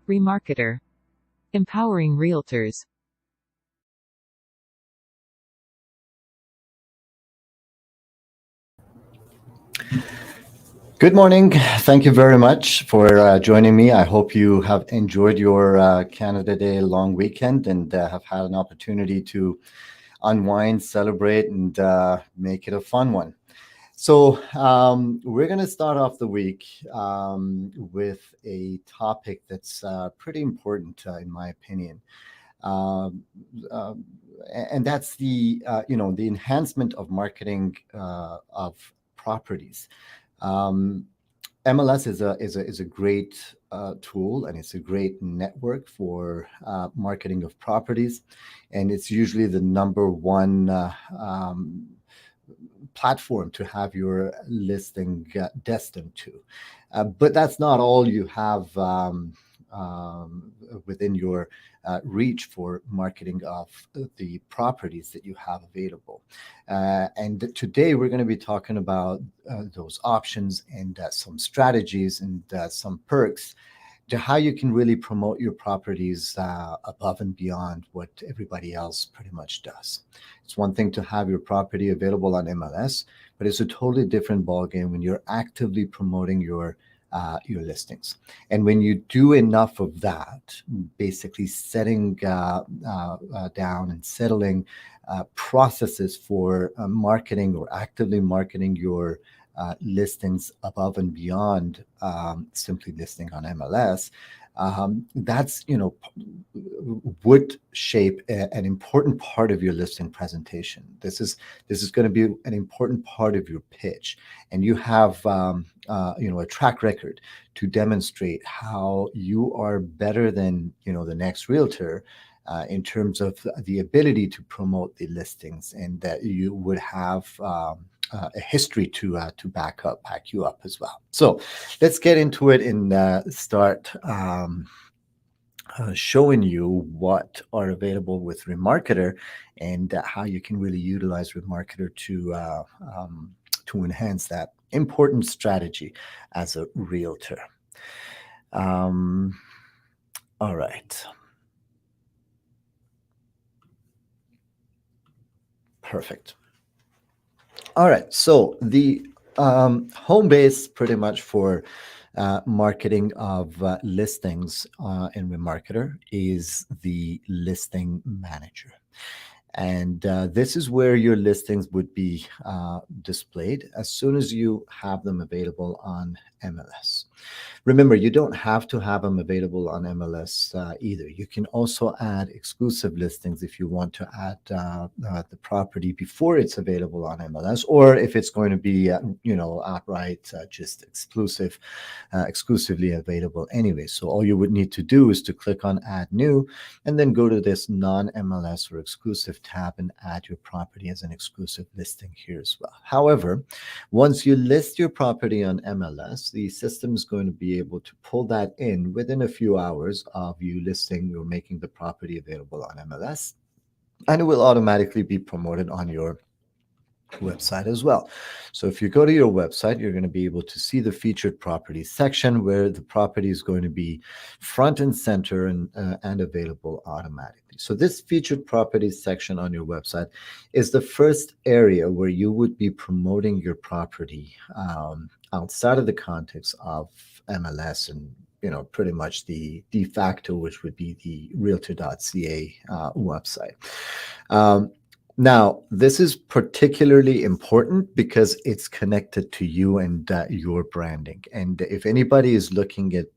REMARKETER. Empowering Realtors. Good morning. Thank you very much for joining me. I hope you have enjoyed your Canada Day long weekend and have had an opportunity to unwind, celebrate, and make it a fun one. So we're going to start off the week with a topic that's pretty important, in my opinion. And that's the the enhancement of marketing of properties. MLS is a great tool, and it's a great network for marketing of properties, and it's usually the number one platform to have your listing destined to. But that's not all you have within your reach for marketing of the properties that you have available. And today we're going to be talking about those options and some strategies and some perks to how you can really promote your properties above and beyond what everybody else pretty much does. It's one thing to have your property available on MLS, but it's a totally different ballgame when you're actively promoting your listings. And when you do enough of that, basically setting down and settling processes for marketing or actively marketing your listings above and beyond simply listing on MLS, that's would shape an important part of your listing presentation. This is going to be an important part of your pitch, and you have a track record to demonstrate how you are better than the next realtor in terms of the ability to promote the listings, and that you would have a history to back you up as well. So let's get into it and start showing you what are available with REMARKETER and how you can really utilize REMARKETER to enhance that important strategy as a realtor. All right. Perfect. All right, so the home base pretty much for marketing of listings in REMARKETER is the listing manager. And this is where your listings would be displayed as soon as you have them available on MLS. Remember, you don't have to have them available on MLS either. You can also add exclusive listings if you want to add the property before it's available on MLS, or if it's going to be, outright just exclusively available anyway. So all you would need to do is to click on Add New, and then go to this non-MLS or exclusive tab and add your property as an exclusive listing here as well. However, once you list your property on MLS, the system is going to be able to pull that in within a few hours of you listing or making the property available on MLS, and it will automatically be promoted on your website as well. So if you go to your website, you're going to be able to see the featured properties section, where the property is going to be front and center and available automatically. So this featured properties section on your website is the first area where you would be promoting your property outside of the context of MLS and pretty much the de facto, which would be the realtor.ca website. Now, this is particularly important because it's connected to you and your branding. And if anybody is looking at,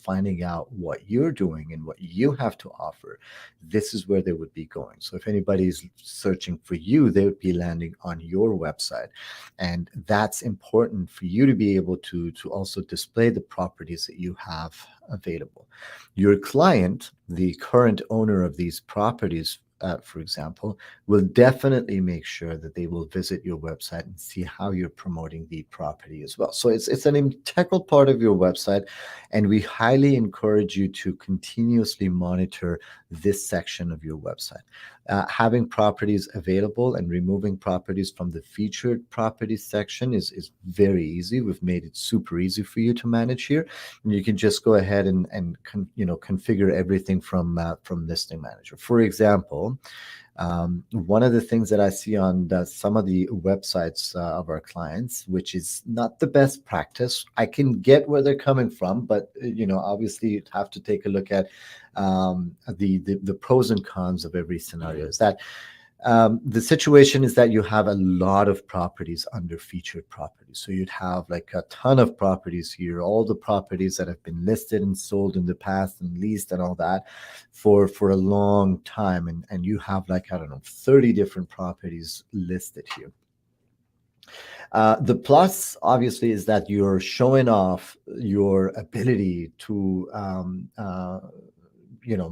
finding out what you're doing and what you have to offer, this is where they would be going. So if anybody is searching for you, they would be landing on your website. And that's important for you to be able to also display the properties that you have available. Your client, the current owner of these properties, for example, will definitely make sure that they will visit your website and see how you're promoting the property as well. So it's an integral part of your website, and we highly encourage you to continuously monitor this section of your website. Having properties available and removing properties from the featured properties section is very easy. We've made it super easy for you to manage here, and you can just go ahead and configure everything from Listing Manager. For example, one of the things that I see on some of the websites of our clients, which is not the best practice, I can get where they're coming from, but obviously you'd have to take a look at the pros and cons of every scenario. Is that the situation is that you have a lot of properties under featured properties. So you'd have like a ton of properties here, all the properties that have been listed and sold in the past and leased and all that for a long time. And you have like, I don't know, 30 different properties listed here. The plus, obviously, is that you're showing off your ability to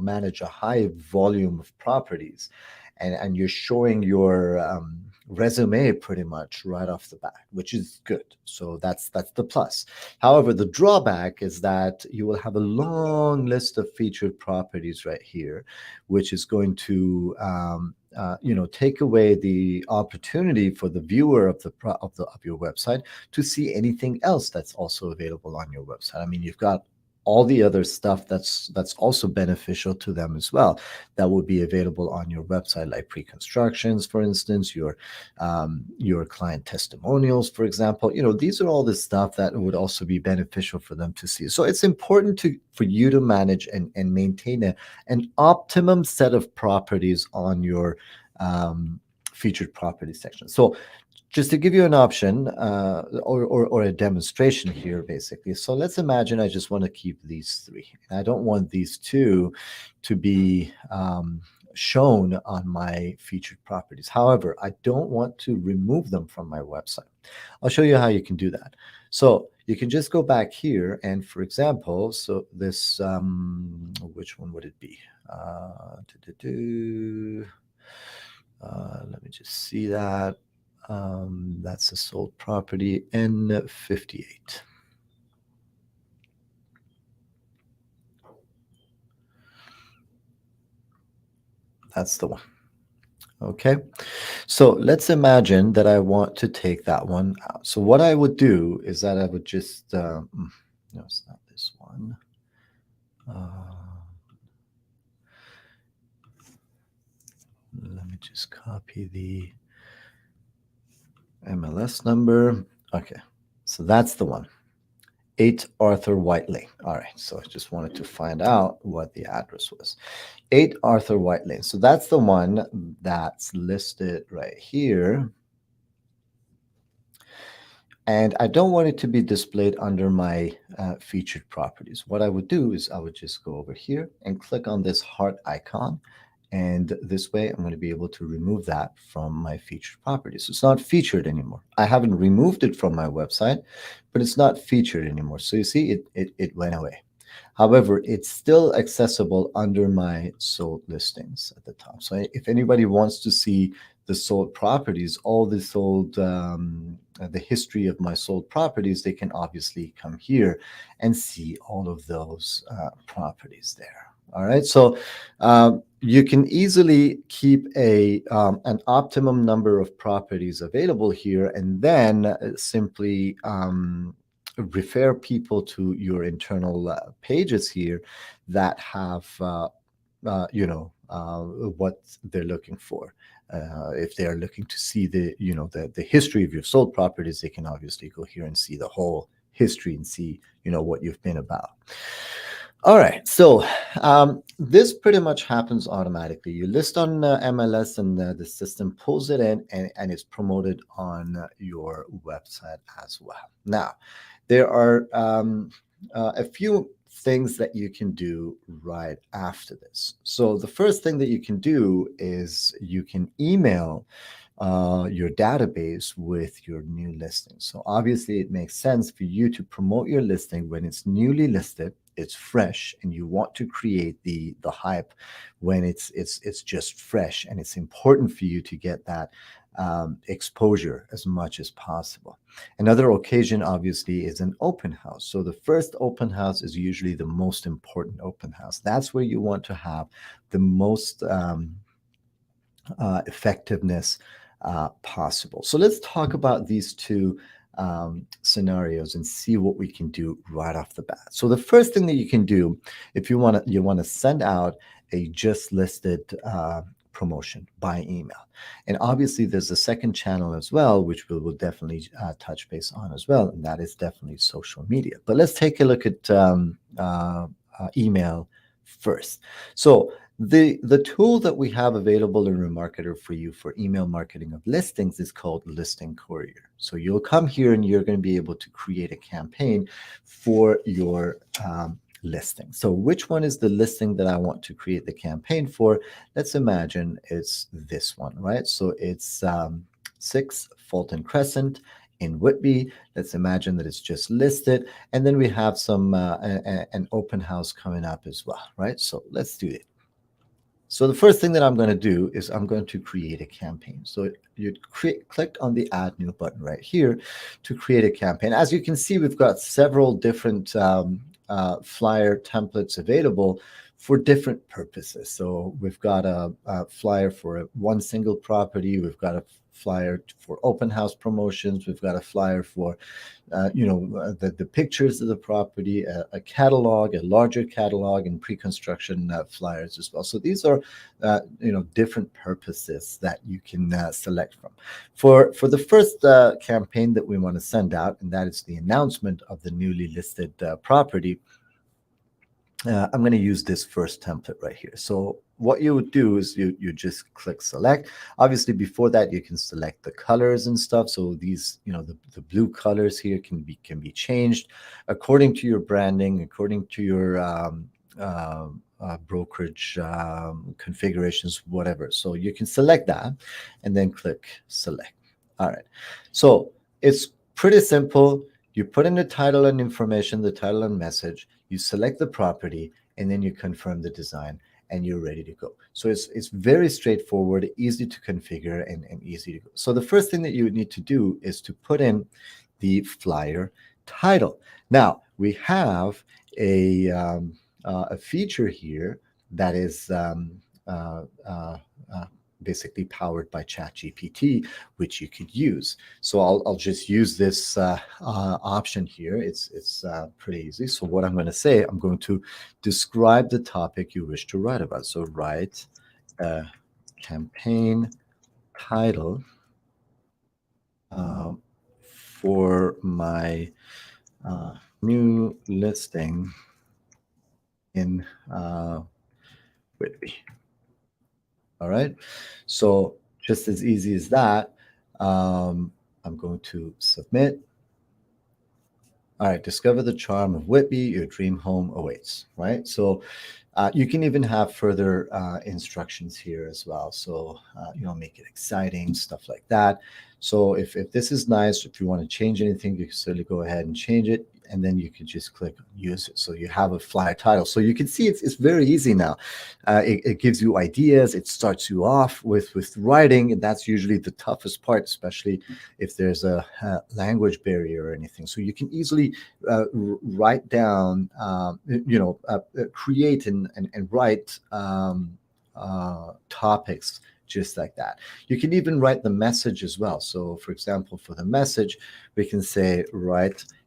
manage a high volume of properties, and you're showing your resume pretty much right off the bat, which is good. So that's the plus. However, the drawback is that you will have a long list of featured properties right here, which is going to take away the opportunity for the viewer of your website to see anything else that's also available on your website. I mean, you've got all the other stuff that's also beneficial to them as well, that would be available on your website, like pre-constructions, for instance, your client testimonials, for example. These are all the stuff that would also be beneficial for them to see. So it's important for you to manage and maintain an optimum set of properties on your featured property section. So just to give you an option or a demonstration here, basically. So let's imagine I just want to keep these three. I don't want these two to be shown on my featured properties. However, I don't want to remove them from my website. I'll show you how you can do that. So you can just go back here, and for example, so this, which one would it be? Let me just see that. That's a sold property N58. That's the one. Okay, so let's imagine that I want to take that one out. So what I would do is that I would just no, it's not this one. Let me just copy the MLS number. Okay, so that's the one. 8 Arthur White Lane. All right, so I just wanted to find out what the address was. 8 Arthur White Lane. So that's the one that's listed right here. And I don't want it to be displayed under my featured properties. What I would do is I would just go over here and click on this heart icon. And this way, I'm going to be able to remove that from my featured properties. So it's not featured anymore. I haven't removed it from my website, but it's not featured anymore. So you see, it went away. However, it's still accessible under my sold listings at the top. So if anybody wants to see the sold properties, all the sold, the history of my sold properties, they can obviously come here and see all of those properties there. All right, so you can easily keep an optimum number of properties available here, and then simply refer people to your internal pages here that have what they're looking for. If they are looking to see the history of your sold properties, they can obviously go here and see the whole history and see what you've been about. All right, so this pretty much happens automatically. You list on MLS, and the system pulls it in, and it's promoted on your website as well. Now, there are a few things that you can do right after this. So the first thing that you can do is you can email your database with your new listing. So obviously it makes sense for you to promote your listing when it's newly listed it's fresh, and you want to create the hype when it's just fresh, and it's important for you to get that exposure as much as possible. Another occasion, obviously, is an open house. So the first open house is usually the most important open house. That's where you want to have the most effectiveness possible. So let's talk about these two scenarios and see what we can do right off the bat. So the first thing that you can do, if you want to send out a just listed promotion by email. And obviously there's a second channel as well, which we will definitely touch base on as well, and that is definitely social media. But let's take a look at email first. So the tool that we have available in REMARKETER for you for email marketing of listings is called Listing Courier. So you'll come here and you're going to be able to create a campaign for your listing. So which one is the listing that I want to create the campaign for? Let's imagine it's this one, right? So it's 6 Fulton Crescent in Whitby. Let's imagine that it's just listed, and then we have some an open house coming up as well, right? So let's do it. So the first thing that I'm going to do is I'm going to create a campaign. So you click on the Add New button right here to create a campaign. As you can see, we've got several different flyer templates available for different purposes. So we've got a flyer for one single property. We've got a flyer for open house promotions. We've got a flyer for, the pictures of the property, a catalog, a larger catalog, and pre-construction flyers as well. So these are, different purposes that you can select from. For the first campaign that we want to send out, and that is the announcement of the newly listed property, I'm going to use this first template right here. So what you would do is you just click select. Obviously, before that, you can select the colors and stuff. So these, the blue colors here can be changed according to your branding, according to your brokerage configurations, whatever. So you can select that and then click select. All right. So it's pretty simple. You put in the title and information, the title and message, you select the property, and then you confirm the design, and you're ready to go. So it's very straightforward, easy to configure, and easy to go. So the first thing that you would need to do is to put in the flyer title. Now, we have a feature here that is basically powered by ChatGPT, which you could use. So I'll just use this option here. It's pretty easy. So what I'm going to say, I'm going to describe the topic you wish to write about. So write a campaign title for my new listing in Whitby. All right. So just as easy as that, I'm going to submit. All right, discover the charm of Whitby, your dream home awaits, right? So you can even have further instructions here as well. So, make it exciting, stuff like that. So if this is nice, if you want to change anything, you can certainly go ahead and change it. And then you can just click use it. So you have a flyer title. So you can see it's very easy now. It gives you ideas. It starts you off with writing. And that's usually the toughest part, especially if there's a language barrier or anything. So you can easily write down, create and write topics just like that. You can even write the message as well. So for example, for the message, we can say,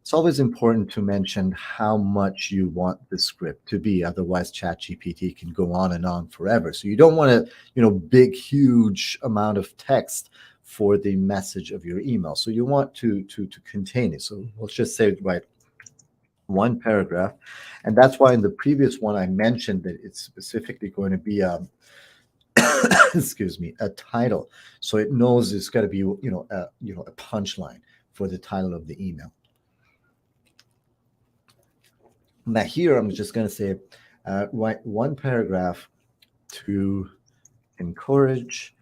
it's always important to mention how much you want the script to be. Otherwise, ChatGPT can go on and on forever. So you don't want a, big, huge amount of text for the message of your email. So you want to contain it. So let's just say, one paragraph. And that's why in the previous one, I mentioned that it's specifically going to be excuse me, a title. So it knows it's got to be, a punchline for the title of the email. Now here, I'm just going to say, write one paragraph to encourage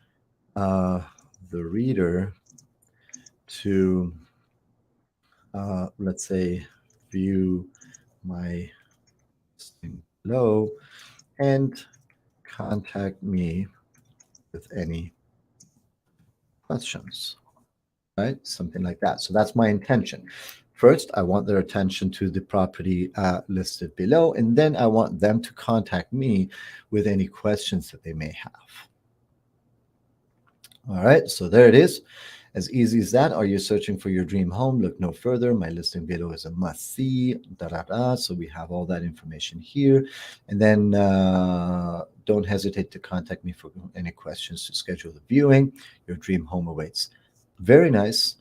the reader to, let's say, view my below, and contact me with any questions, right? Something like that. So that's my intention. First, I want their attention to the property listed below, and then I want them to contact me with any questions that they may have. All right, so there it is. As easy as that. Are you searching for your dream home? Look no further. My listing below is a must see. Da, da, da. So we have all that information here. And then don't hesitate to contact me for any questions to schedule the viewing. Your dream home awaits. Very nice.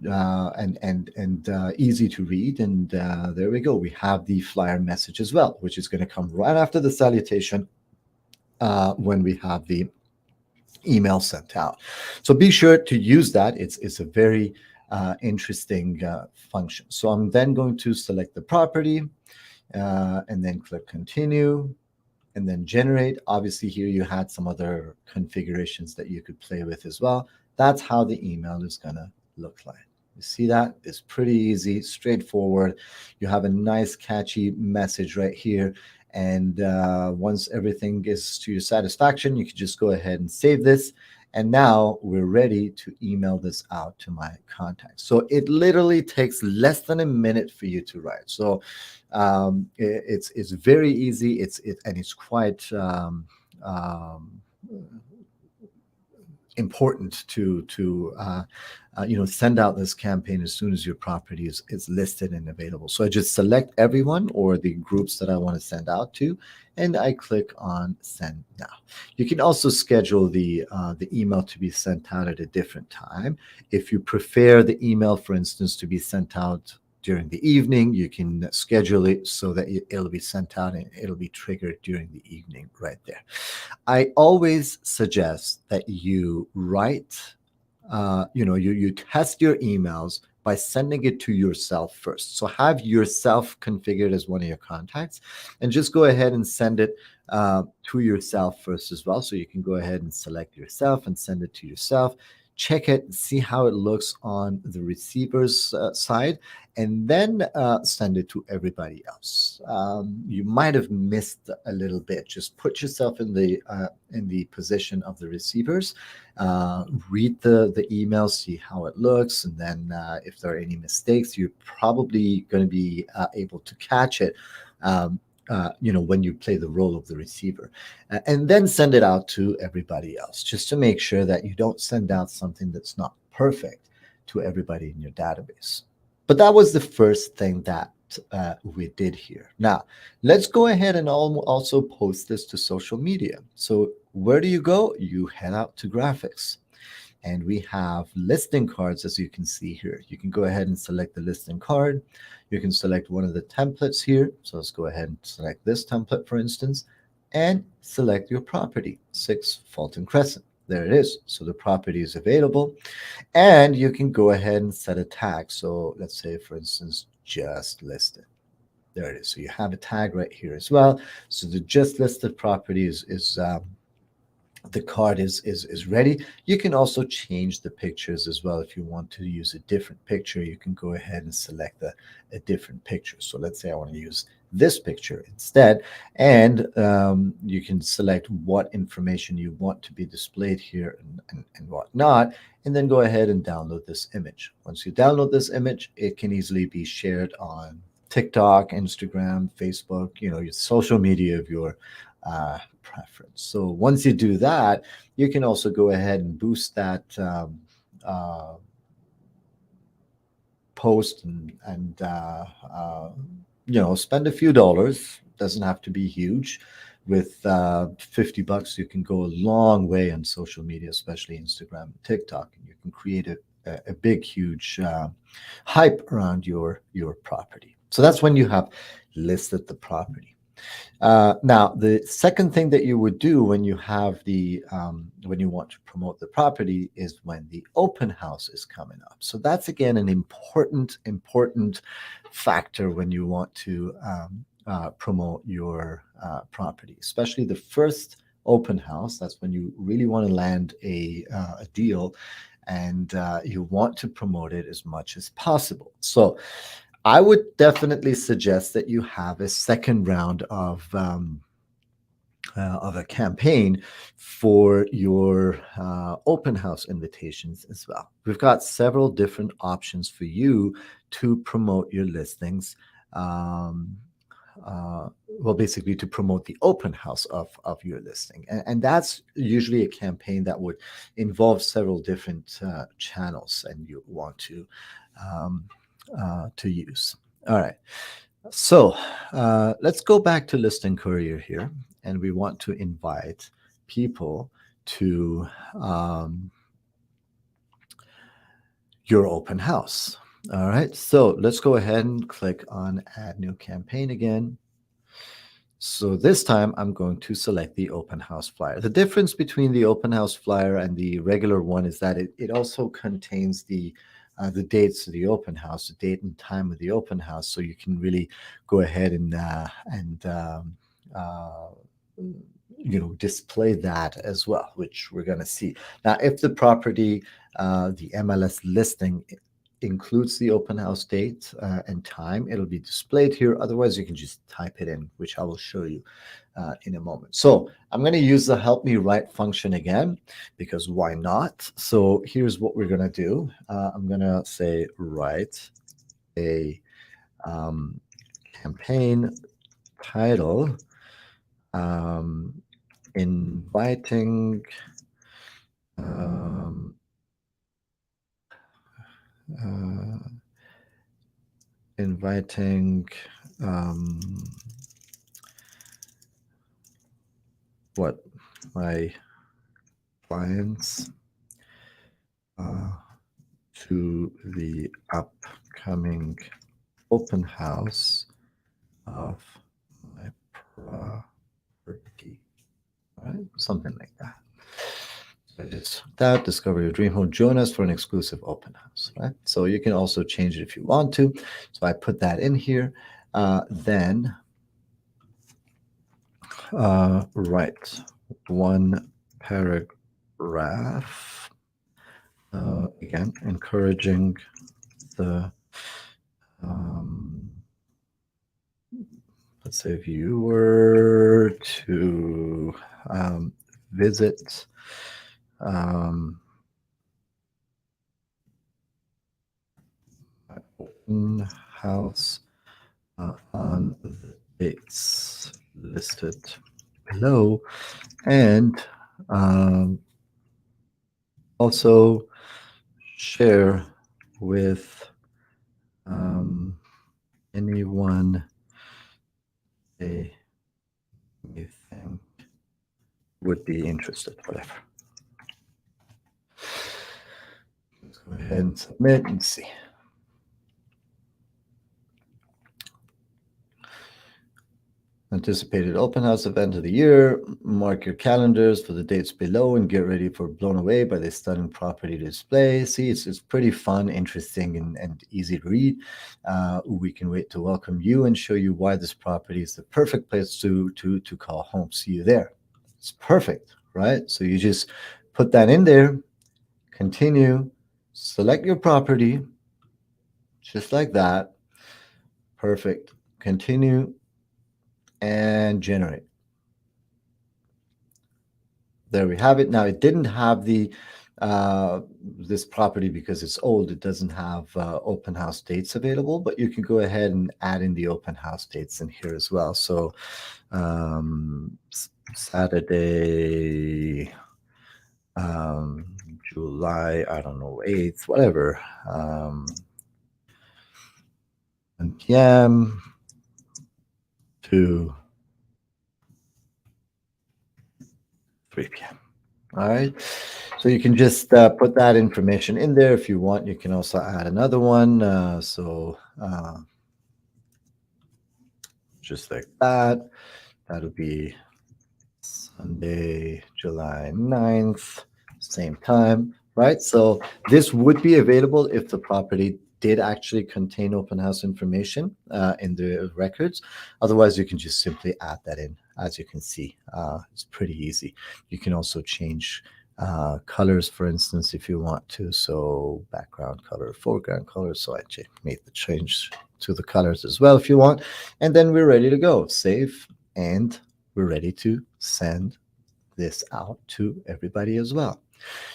And easy to read. And there we go. We have the flyer message as well, which is going to come right after the salutation when we have the email sent out. So be sure to use that. It's a very interesting function. So I'm then going to select the property and then click continue and then generate. Obviously here you had some other configurations that you could play with as well. That's how the email is going to look like. You see that? It's pretty easy, straightforward. You have a nice catchy message right here. And once everything is to your satisfaction, you can just go ahead and save this. And now we're ready to email this out to my contacts. So it literally takes less than a minute for you to write. So it's very easy. And it's quite important to send out this campaign as soon as your property is listed and available. So I just select everyone or the groups that I want to send out to, and I click on send now. You can also schedule the email to be sent out at a different time. If you prefer the email, for instance, to be sent out during the evening, you can schedule it so that it'll be sent out and it'll be triggered during the evening right there. I always suggest that you write, you test your emails by sending it to yourself first. So have yourself configured as one of your contacts and just go ahead and send it to yourself first as well. So you can go ahead and select yourself and send it to yourself. Check it, see how it looks on the receiver's side, and then send it to everybody else. You might have missed a little bit. Just put yourself in the position of the receivers. Read the email, see how it looks, and then if there are any mistakes, you're probably going to be able to catch it. When you play the role of the receiver, and then send it out to everybody else, just to make sure that you don't send out something that's not perfect to everybody in your database. But that was the first thing that we did here. Now, let's go ahead and also post this to social media. So where do you go? You head out to graphics. And we have listing cards, as you can see here. You can go ahead and select the listing card. You can select one of the templates here. So let's go ahead and select this template, for instance, and select your property, 6 Fulton Crescent. There it is. So the property is available. And you can go ahead and set a tag. So let's say, for instance, just listed. There it is. So you have a tag right here as well. So the just listed property is the card is ready. You can also change the pictures as well. If you want to use a different picture, you can go ahead and select a different picture. So let's say I want to use this picture instead, and you can select what information you want to be displayed here and whatnot, and then go ahead and download this image. Once you download this image, it can easily be shared on TikTok, Instagram, Facebook, your social media of your preference. So once you do that, you can also go ahead and boost that post and spend a few dollars. Doesn't have to be huge. With $50, you can go a long way on social media, especially Instagram and TikTok, and you can create a big, huge hype around your property. So that's when you have listed the property. Now, the second thing that you would do when you have when you want to promote the property is when the open house is coming up. So that's again an important factor when you want to promote your property, especially the first open house. That's when you really want to land a deal, and you want to promote it as much as possible. So I would definitely suggest that you have a second round of a campaign for your open house invitations as well. We've got several different options for you to promote your listings. Um, well, basically to promote the open house of your listing. And that's usually a campaign that would involve several different channels and you want um, to use. All right. So let's go back to Listing Courier here, and we want to invite people to your open house. All right, so let's go ahead and click on Add New Campaign again. So this time I'm going to select the open house flyer. The difference between the open house flyer and the regular one is that it also contains the dates of the open house, the date and time of the open house, so you can really go ahead and uh, display that as well, which we're going to see. Now, if the property, the MLS listing includes the open house date and time, it'll be displayed here. Otherwise, you can just type it in, which I will show you in a moment. So I'm going to use the help me write function again, because why not? So here's what we're going to do. I'm going to say write a campaign title, inviting uh, inviting what my clients to the upcoming open house of my property, right? Something like that. It's that discover your dream home. Join us for an exclusive open house, right? So you can also change it if you want to. So I put that in here. Then write one paragraph. Again, encouraging the let's say viewer to visit my open house on the dates listed below, and also share with anyone they you think would be interested, whatever. Let's go ahead and submit and see. Anticipated open house event of the year. Mark your calendars for the dates below and get ready for blown away by the stunning property display. See, it's pretty fun, interesting, and easy to read. We can wait to welcome you and show you why this property is the perfect place to call home. See you there. It's perfect, right? So you just put that in there, continue, select your property, just like that. Perfect. Continue and generate. There we have it. Now it didn't have the this property because it's old. It doesn't have open house dates available, but you can go ahead and add in the open house dates in here as well. So Saturday, July, I don't know, 8th, whatever, 1 p.m. to 3 p.m. All right. So you can just put that information in there. If you want, you can also add another one. Just like that. That'll be Sunday, July 9th, same time, right? So this would be available if the property did actually contain open house information in the records. Otherwise, you can just simply add that in. As you can see, it's pretty easy. You can also change colors, for instance, if you want to. So background color, foreground color. So I made the change to the colors as well if you want. And then we're ready to go. Save, and we're ready to send this out to everybody as well.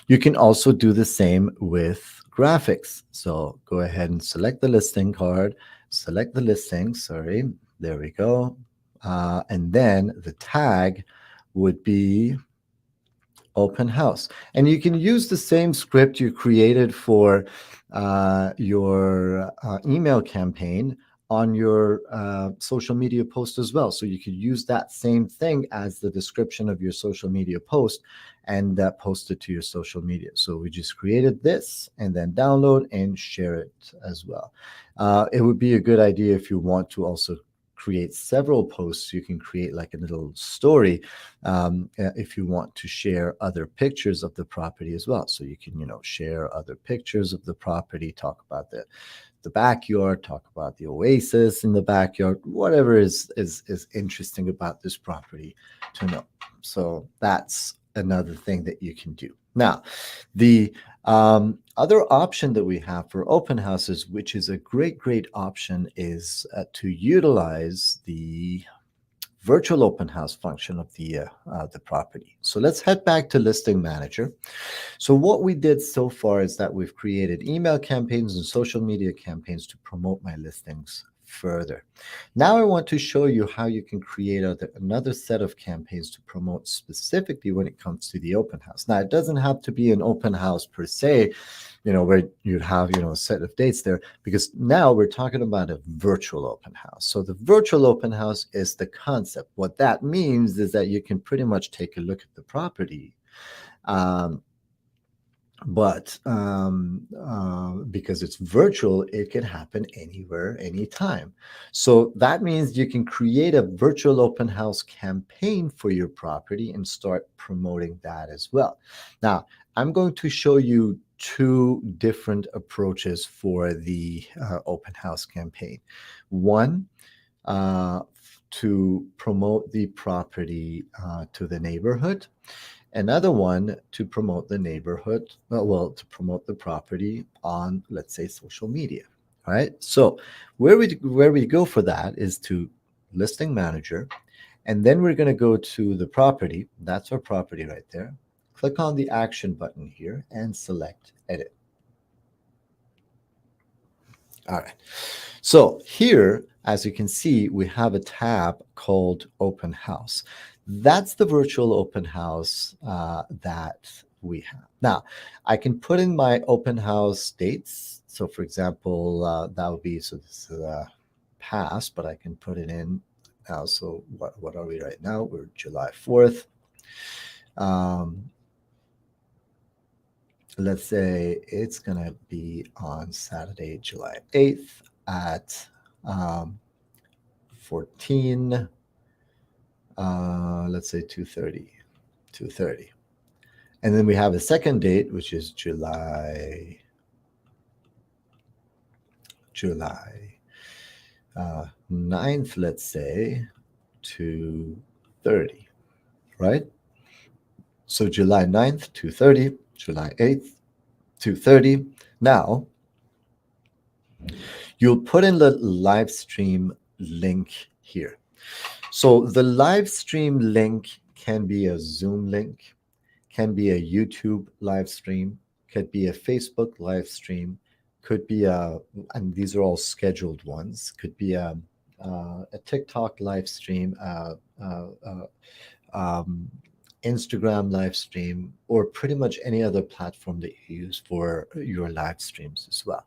You can also do the same with graphics. So go ahead and select the listing card, select the listing, sorry, there we go. And then the tag would be open house. And you can use the same script you created for your email campaign on your social media post as well. So you could use that same thing as the description of your social media post and post it to your social media. So we just created this and then download and share it as well. It would be a good idea if you want to also create several posts. You can create like a little story if you want to share other pictures of the property as well. So you can, share other pictures of the property, talk about the backyard, talk about the oasis in the backyard, whatever is interesting about this property to know. So that's another thing that you can do. Now, the other option that we have for open houses, which is a great option, is to utilize the virtual open house function of the property. So let's head back to Listing Manager. So what we did so far is that we've created email campaigns and social media campaigns to promote my listings further. Now I want to show you how you can create another set of campaigns to promote specifically when it comes to the open house. Now, it doesn't have to be an open house per se, where you'd have, a set of dates there, because now we're talking about a virtual open house. So the virtual open house is the concept. What that means is that you can pretty much take a look at the property, but because it's virtual, it can happen anywhere, anytime. So that means you can create a virtual open house campaign for your property and start promoting that as well. Now, I'm going to show you two different approaches for the open house campaign. One, to promote the property to the neighborhood. Another one to promote the neighborhood, to promote the property on, let's say, social media. All right. So where we go for that is to Listing Manager, and then we're going to go to the property. That's our property right there. Click on the action button here and select Edit. All right. So here, as you can see, we have a tab called Open House. That's the virtual open house that we have. Now, I can put in my open house dates. So, for example, that would be, so this is past, but I can put it in now. So what are we right now? We're July 4th. Let's say it's going to be on Saturday, July 8th at 14, let's say 2:30. And then we have a second date, which is July 9th, let's say, 2:30, right? So July 9th, 2:30, July 8th, 2:30. Now, you'll put in the live stream link here. So the live stream link can be a Zoom link, can be a YouTube live stream, could be a Facebook live stream, could be and these are all scheduled ones, could be a TikTok live stream, Instagram live stream, or pretty much any other platform that you use for your live streams as well.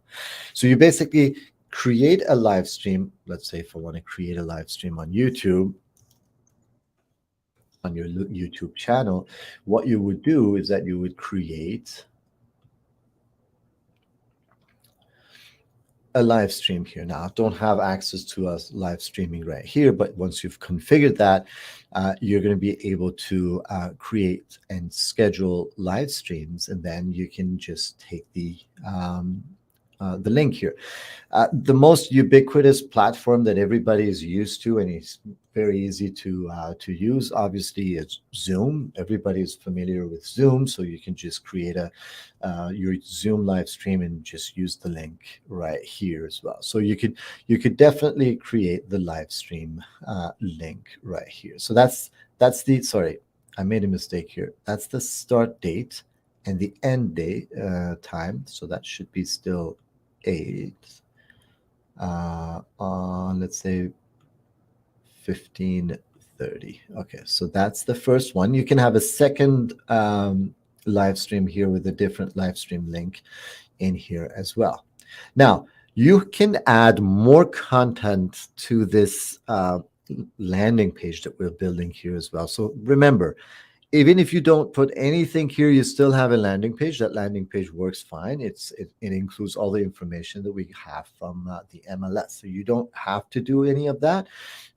So you basically create a live stream. Let's say if I want to create a live stream on YouTube, on your YouTube channel, what you would do is that you would create a live stream here. Now, I don't have access to us live streaming right here, but once you've configured that, you're going to be able to create and schedule live streams, and then you can just take the the link here. The most ubiquitous platform that everybody is used to and is very easy to use, obviously, is Zoom. Everybody is familiar with Zoom, so you can just create your Zoom live stream and just use the link right here as well. So you could definitely create the live stream link right here. So that's the, sorry, I made a mistake here. That's the start date and the end date time. So that should be still 8 on, let's say, 15:30. Okay, so that's the first one. You can have a second live stream here with a different live stream link in here as well. Now, you can add more content to this landing page that we're building here as well. So remember, even if you don't put anything here, you still have a landing page. That landing page works fine. It includes all the information that we have from the MLS. So you don't have to do any of that.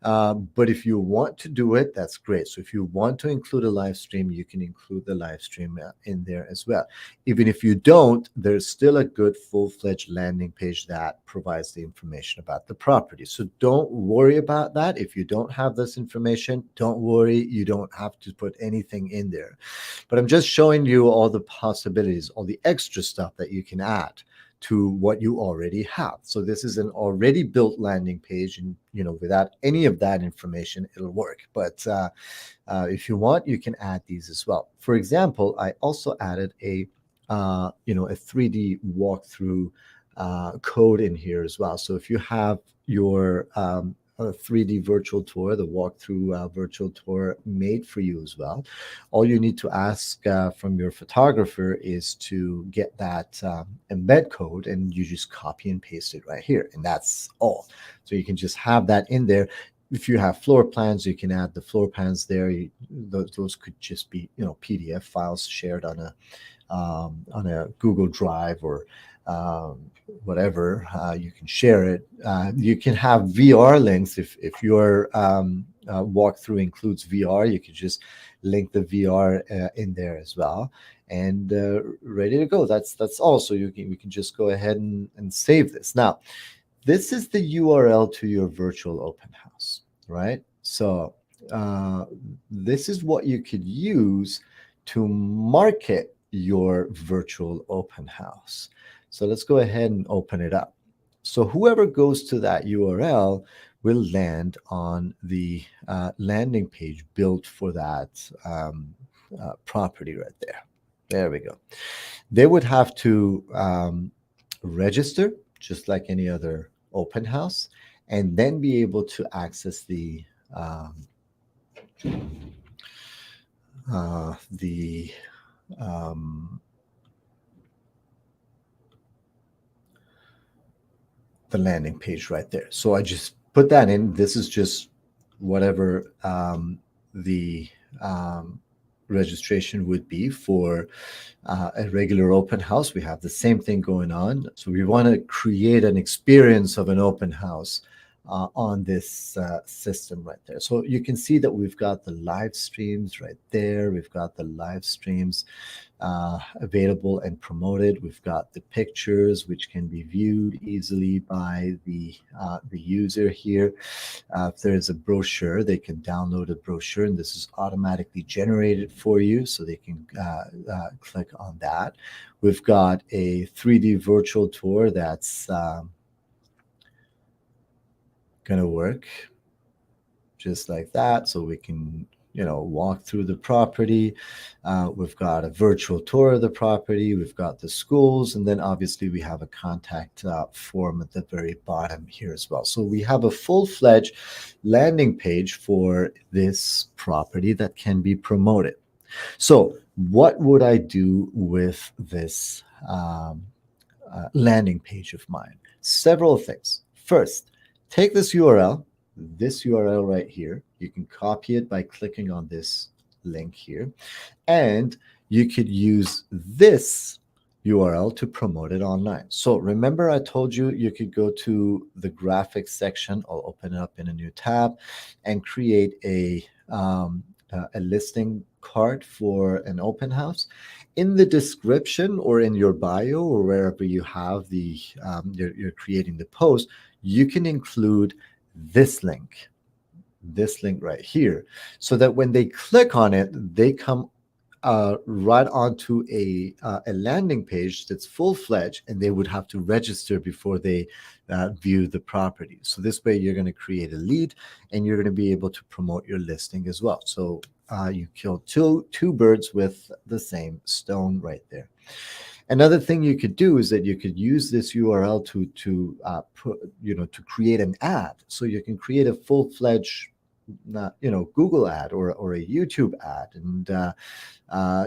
But if you want to do it, that's great. So if you want to include a live stream, you can include the live stream in there as well. Even if you don't, there's still a good full-fledged landing page that provides the information about the property. So don't worry about that. If you don't have this information, don't worry. You don't have to put anything in there. But I'm just showing you all the possibilities, all the extra stuff that you can add to what you already have. So this is an already built landing page, and without any of that information, it'll work. But if you want, you can add these as well. For example, I also added a 3D walkthrough code in here as well. So if you have your a 3D virtual tour, the walkthrough virtual tour made for you as well. All you need to ask from your photographer is to get that embed code, and you just copy and paste it right here. And that's all. So you can just have that in there. If you have floor plans, you can add the floor plans there. Those could just be PDF files shared on a Google Drive or whatever. You can share it. You can have VR links if your walkthrough includes VR. You could just link the VR in there as well, and ready to go. That's all. So we can just go ahead and save this. Now, this is the URL to your virtual open house, right? So this is what you could use to market your virtual open house. So let's go ahead and open it up. So whoever goes to that URL will land on the landing page built for that property right there. There we go. They would have to register just like any other open house, and then be able to access the landing page right there. So I just put that in. This is just whatever the registration would be for a regular open house. We have the same thing going on. So we want to create an experience of an open house on this system right there. So you can see that we've got the live streams right there. We've got the live streams available and promoted. We've got the pictures, which can be viewed easily by the user here. If there's a brochure, they can download a brochure, and this is automatically generated for you, so they can click on that. We've got a 3D virtual tour that's going to work just like that, so we can walk through the property. We've got a virtual tour of the property. We've got the schools, and then obviously we have a contact form at the very bottom here as well. So we have a full-fledged landing page for this property that can be promoted. So what would I do with this landing page of mine? Several things. First, take this URL right here. You can copy it by clicking on this link here, and you could use this URL to promote it online. So remember, I told you you could go to the graphics section. I'll open it up in a new tab and create a listing card for an open house, in the description or in your bio or wherever you have you're creating the post, you can include this link, right here, so that when they click on it, they come right onto a landing page that's full-fledged, and they would have to register before they view the property. So this way you're going to create a lead, and you're going to be able to promote your listing as well. So you kill two birds with the same stone right there. Another thing you could do is that you could use this URL to create an ad. So you can create a full-fledged Google ad or a YouTube ad, and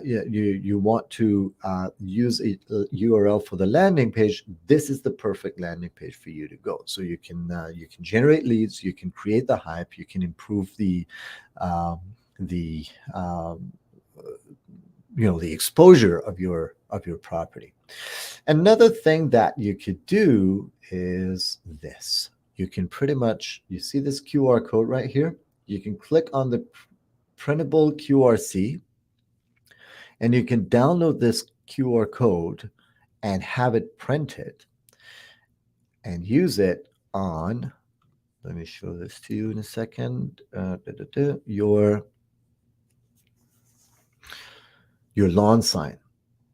you want to use a URL for the landing page. This is the perfect landing page for you to go. So you can generate leads, you can create the hype, you can improve the the exposure of your property. Another thing that you could do is this. You can pretty much, you see this QR code right here? You can click on the printable QRC, and you can download this QR code and have it printed and use it on, let me show this to you in a second, your lawn sign.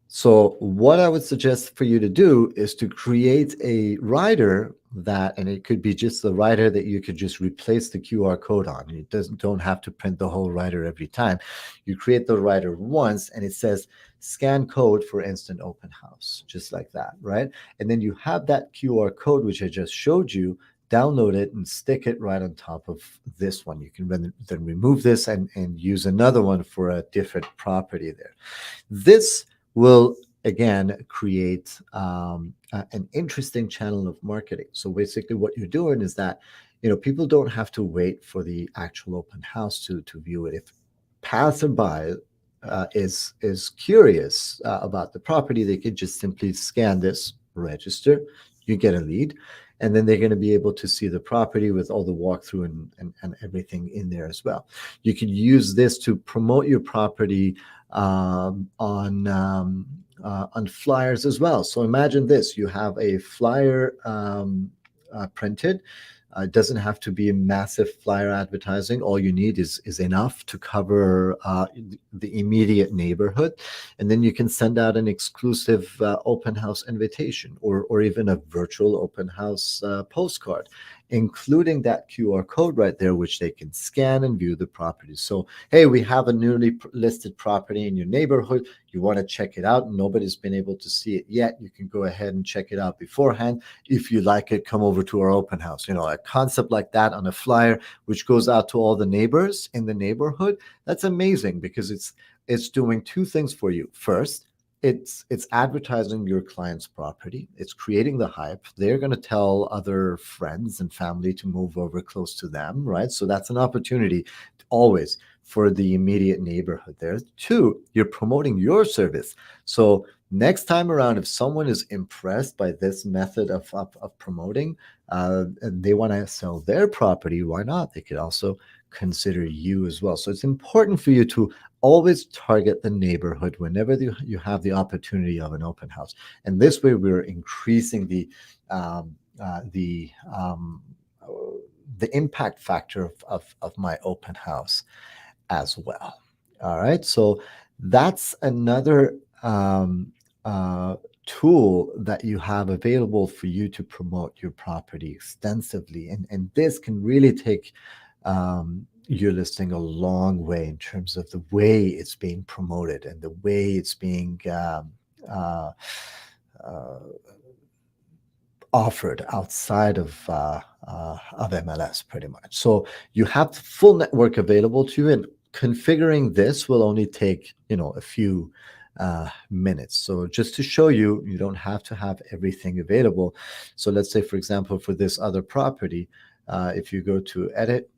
So what I would suggest for you to do is to create a rider that, and it could be just the rider that you could just replace the QR code on. It don't have to print the whole rider every time. You create the rider once, and it says scan code for instant open house, just like that, right? And then you have that QR code, which I just showed you, download it and stick it right on top of this one. You can then remove this and use another one for a different property there. This will again create an interesting channel of marketing. So basically what you're doing is that people don't have to wait for the actual open house to view it. If passerby is curious about the property, they could just simply scan this, register, you get a lead, and then they're going to be able to see the property with all the walkthrough and everything in there as well. You can use this to promote your property on flyers as well. So imagine this: you have a flyer printed. It doesn't have to be a massive flyer advertising. All you need is enough to cover the immediate neighborhood, and then you can send out an exclusive open house invitation, or even a virtual open house postcard, including that QR code right there, which they can scan and view the property. So, hey, we have a newly listed property in your neighborhood. You want to check it out. Nobody's been able to see it yet. You can go ahead and check it out beforehand. If you like it, come over to our open house. A concept like that on a flyer, which goes out to all the neighbors in the neighborhood. That's amazing, because it's doing two things for you. First, it's advertising your client's property. It's creating the hype. They're going to tell other friends and family to move over close to them, right? So that's an opportunity always for the immediate neighborhood there. Two, you're promoting your service. So next time around, if someone is impressed by this method of promoting, and they want to sell their property, why not? They could also consider you as well. So it's important for you to always target the neighborhood whenever you have the opportunity of an open house. And this way, we're increasing the impact factor of my open house as well. All right, so that's another tool that you have available for you to promote your property extensively, and this can really take your listing a long way in terms of the way it's being promoted and the way it's being offered outside of MLS, pretty much. So you have the full network available to you, and configuring this will only take a few minutes. So just to show you, you don't have to have everything available. So let's say, for example, for this other property, if you go to edit,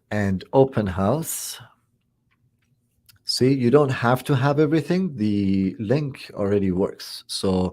and open house. See, you don't have to have everything. The link already works. So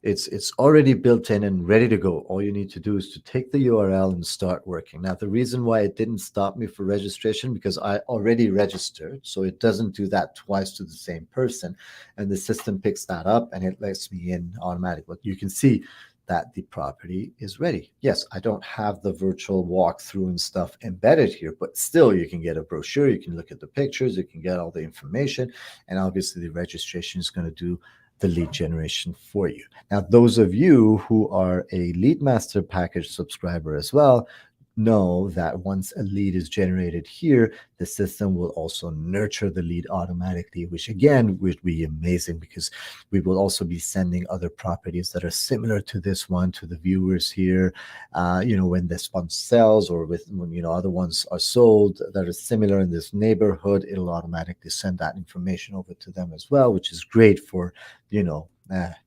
it's already built in and ready to go. All you need to do is to take the URL and start working. Now, the reason why it didn't stop me for registration, because I already registered, so it doesn't do that twice to the same person, and the system picks that up and it lets me in automatically. But you can see that the property is ready. Yes, I don't have the virtual walkthrough and stuff embedded here, but still you can get a brochure, you can look at the pictures, you can get all the information, and obviously the registration is going to do the lead generation for you. Now, those of you who are a Lead Master package subscriber as well know that once a lead is generated here, the system will also nurture the lead automatically, which again would be amazing, because we will also be sending other properties that are similar to this one to the viewers here. When this one sells, or when other ones are sold that are similar in this neighborhood, it'll automatically send that information over to them as well, which is great for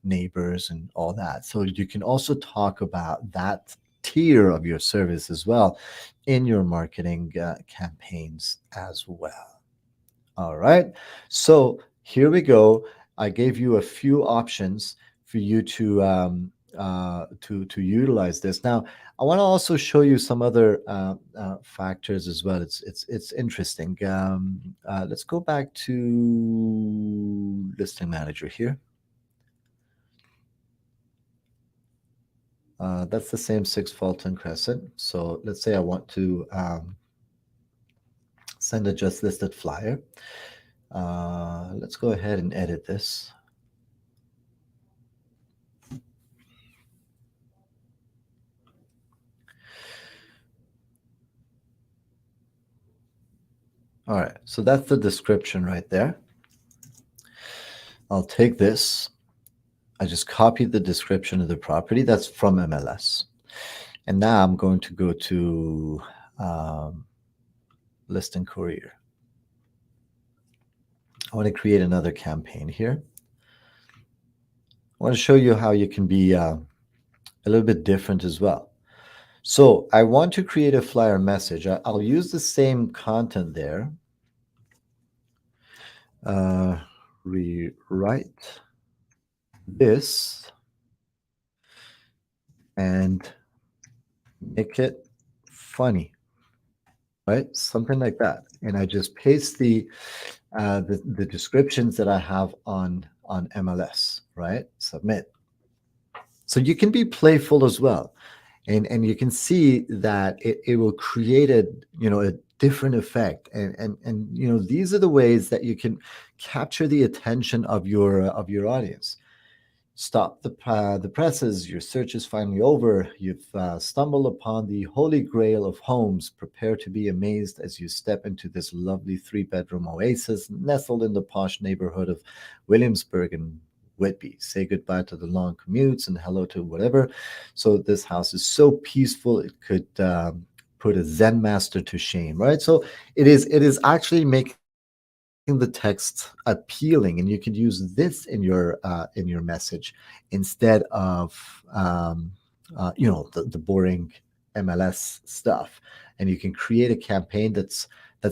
neighbors and all that. So you can also talk about that tier of your service as well in your marketing campaigns as well. All right, so here we go. I gave you a few options for you to utilize this. Now, I want to also show you some other factors as well. It's interesting. Let's go back to Listing Manager here. That's the same 6 Fulton Crescent. So let's say I want to send a just listed flyer. Let's go ahead and edit this. All right, so that's the description right there. I'll take this. I just copied the description of the property. That's from MLS. And now I'm going to go to Listing Courier. I want to create another campaign here. I want to show you how you can be a little bit different as well. So I want to create a flyer message. I'll use the same content there. Rewrite this and make it funny, right? Something like that. And I just paste the descriptions that I have on MLS, right? Submit. So you can be playful as well. And you can see that it will create a different effect. And these are the ways that you can capture the attention of your audience. Stop the presses. Your search is finally over. You've stumbled upon the holy grail of homes. Prepare to be amazed as you step into this lovely 3-bedroom oasis nestled in the posh neighborhood of Williamsburg and Whitby. Say goodbye to the long commutes and hello to whatever. So this house is so peaceful, it could put a Zen master to shame, right? So it is actually making the text appealing, and you could use this in your message instead of the boring MLS stuff. And you can create a campaign that's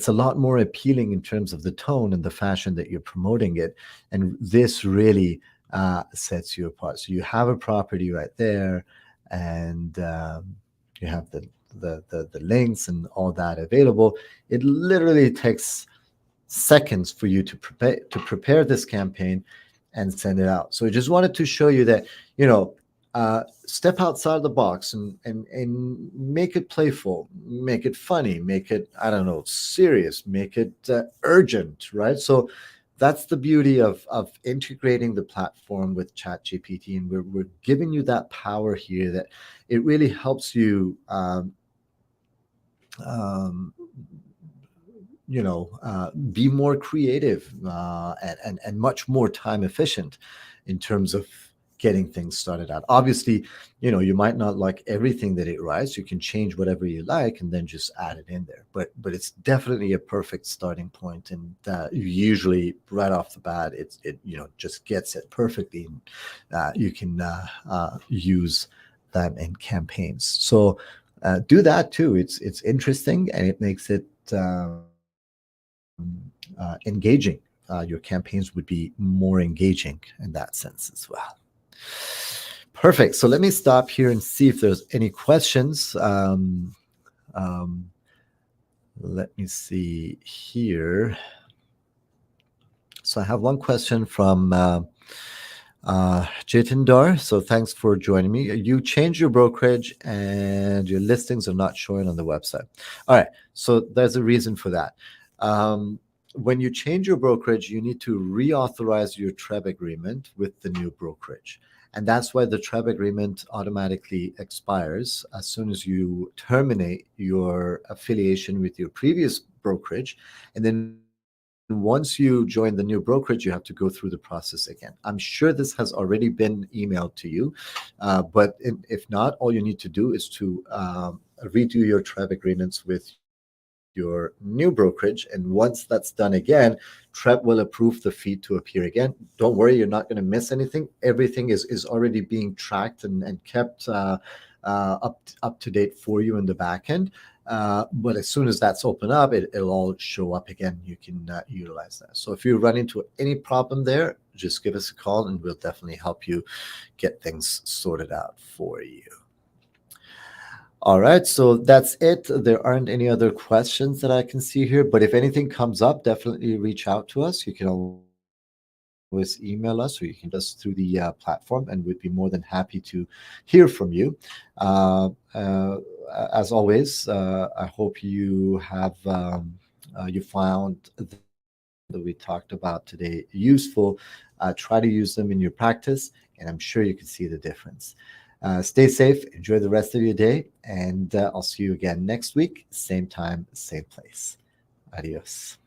a lot more appealing in terms of the tone and the fashion that you're promoting it. And this really sets you apart. So you have a property right there, and you have the links and all that available. It literally takes seconds for you to prepare this campaign and send it out. So I just wanted to show you that step outside the box and make it playful, make it funny, make it, I don't know, serious, make it urgent, right? So that's the beauty of integrating the platform with ChatGPT, and we're giving you that power here that it really helps you be more creative and much more time efficient in terms of getting things started out. Obviously, you might not like everything that it writes. You can change whatever you like and then just add it in there. But it's definitely a perfect starting point, and usually right off the bat, it just gets it perfectly. You can use that in campaigns. So do that too. It's interesting, and it makes it engaging your campaigns would be more engaging in that sense as well. Perfect. So let me stop here and see if there's any questions. Let me see here. So I have one question from Jitendar. So thanks for joining me. You changed your brokerage and your listings are not showing on the website. All right. So there's a reason for that. When you change your brokerage, you need to reauthorize your TREB agreement with the new brokerage. And that's why the TREB agreement automatically expires as soon as you terminate your affiliation with your previous brokerage. And then once you join the new brokerage, you have to go through the process again. I'm sure this has already been emailed to you, but if not, all you need to do is to redo your TREB agreements with your new brokerage. And once that's done again, TREB will approve the feed to appear again. Don't worry, you're not going to miss anything. Everything is already being tracked and kept up to date for you in the back end. But as soon as that's open up, it'll all show up again. You can utilize that. So if you run into any problem there, just give us a call and we'll definitely help you get things sorted out for you. All right, so that's it. There aren't any other questions that I can see here, but if anything comes up, definitely reach out to us. You can always email us or you can just through the platform, and we'd be more than happy to hear from you. As always, I hope you have you found that we talked about today useful. Try to use them in your practice, and I'm sure you can see the difference. Stay safe, enjoy the rest of your day, and I'll see you again next week, same time, same place. Adios.